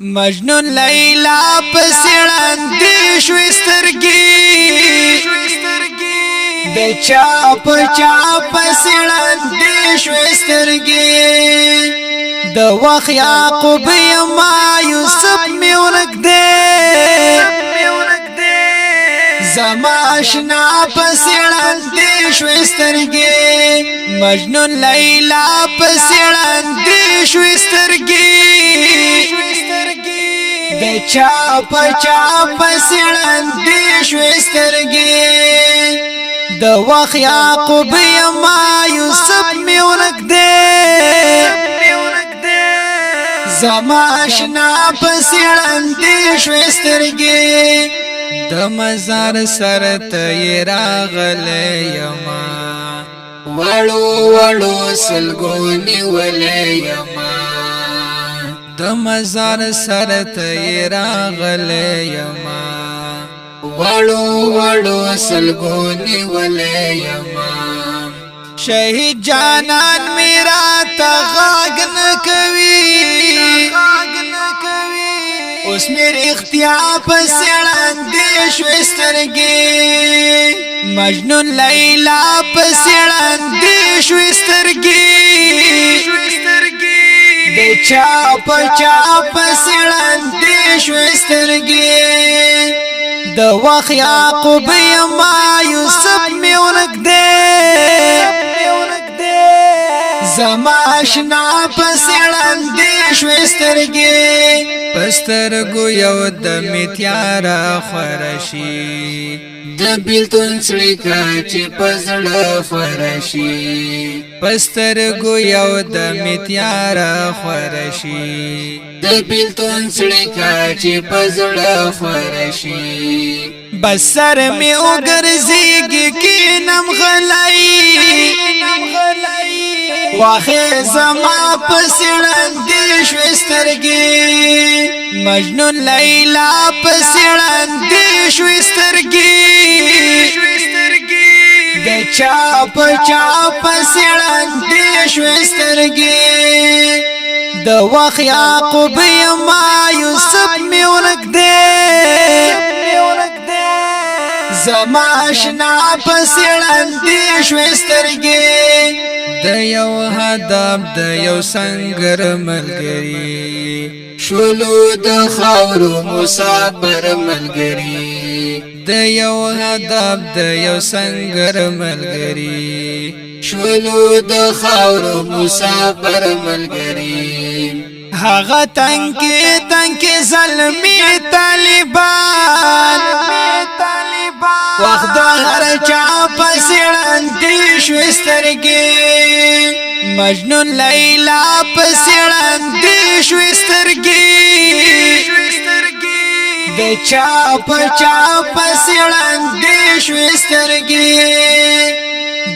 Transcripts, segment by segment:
مجنون لیلا پسیړان دی شوی سترګي د چاپ پسیړان دی شوی سترګي د وخت یعقوب یما یوسف میونک دی زما آشنا پسیړان دی شوی سترګي مجنون لیلا پسیړان دی شوی سترګي د چاپ سیړان دی شوی سترګي د وخت یعقوب یما یوسف میونک دی زما آشنا پسیړان دی شوی سترګي د مزار سره ته راغلی یما وړو وړو سلګونی ولې یما د مزار سره ته راغلی یما وړو وړو سلګونی ولې یما شهید جانان میرا ته غاګ نه کوي اوس میر اختیار پسیړان دی شوی سترګي مجنون لیلا پسیړان دی شوی سترګي د چاپ سیړان دی شوی سترګي د وخت یعقوب یما یوسف میونک دی زما آشنا پسیړان دی شوی سترګي پسترګو یو د میتیارا خورشي د بیلتون سړیکا چې پزړه فرشي پسترګو یو د میتیارا خورشي د بیلتون سړیکا چې پزړه فرشي بسر می وګرځيږي کینم غلای واخه زما پسړان دی شوی سترګي مجنون لیلا پسړان دی شوی سترګي د چاپ سیړان دی شوی سترګي د وخت یعقوب یما یوسف میونک دی زما آشنا پسړان دی شوی سترګي د یو هدف د یو سنگر ملګری شولو د خاورو مسافر ملګری د یو هدف د یو سنگر ملګری شولو د خاورو مسافر ملګری هغه تنکی ظلمی طالبان وخت د هر چا پسړان دی شوی سترګي مجنون لیلا پسړان دی شوی سترګي د چاپ سیړان دی شوی سترګي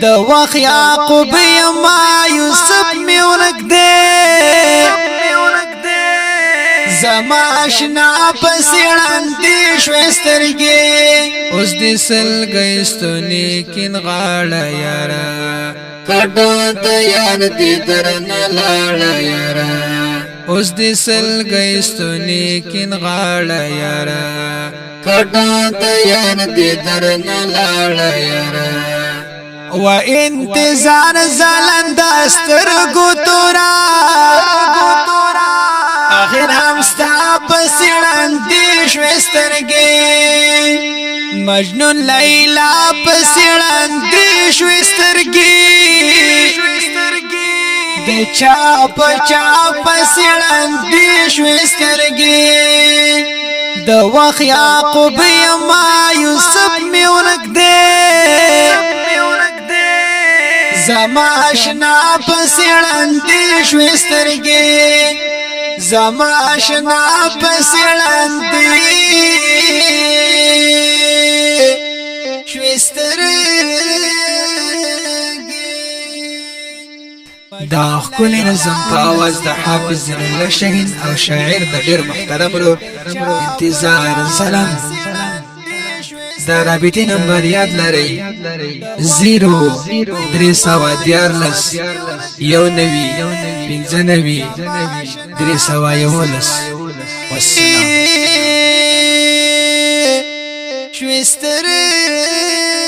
د وخت یعقوب یما یوسف میونک دی زما آشنا پسړان دی شوی سترګي اوس دې سلګي ستونی کین غاړه یارا کډو د یار دې درن لاړه یارا اوس دې سلګي ستونی کین غاړه یارا کډو د یار دې درن لاړه یارا و انتظار زلند سترګو تورا اخر هم ستا پسړان دی شوی سترګي مجنون لیلا پسړان دی شوی سترګي د چاپ سیړان دی شوی سترګي د وخت یعقوب یما یوسف میونک دی زما آشنا پسړان دی شوی سترګي زما آشنا پسړان دی شوی سترګي دا خپل نظم په आवाज د حافظ الله شاهین او شاعر د ډیر محترم ورور انتظار سلام د رابطې نمبر یاد لرئ 0-314 یو نوي 95 311 شوي ستري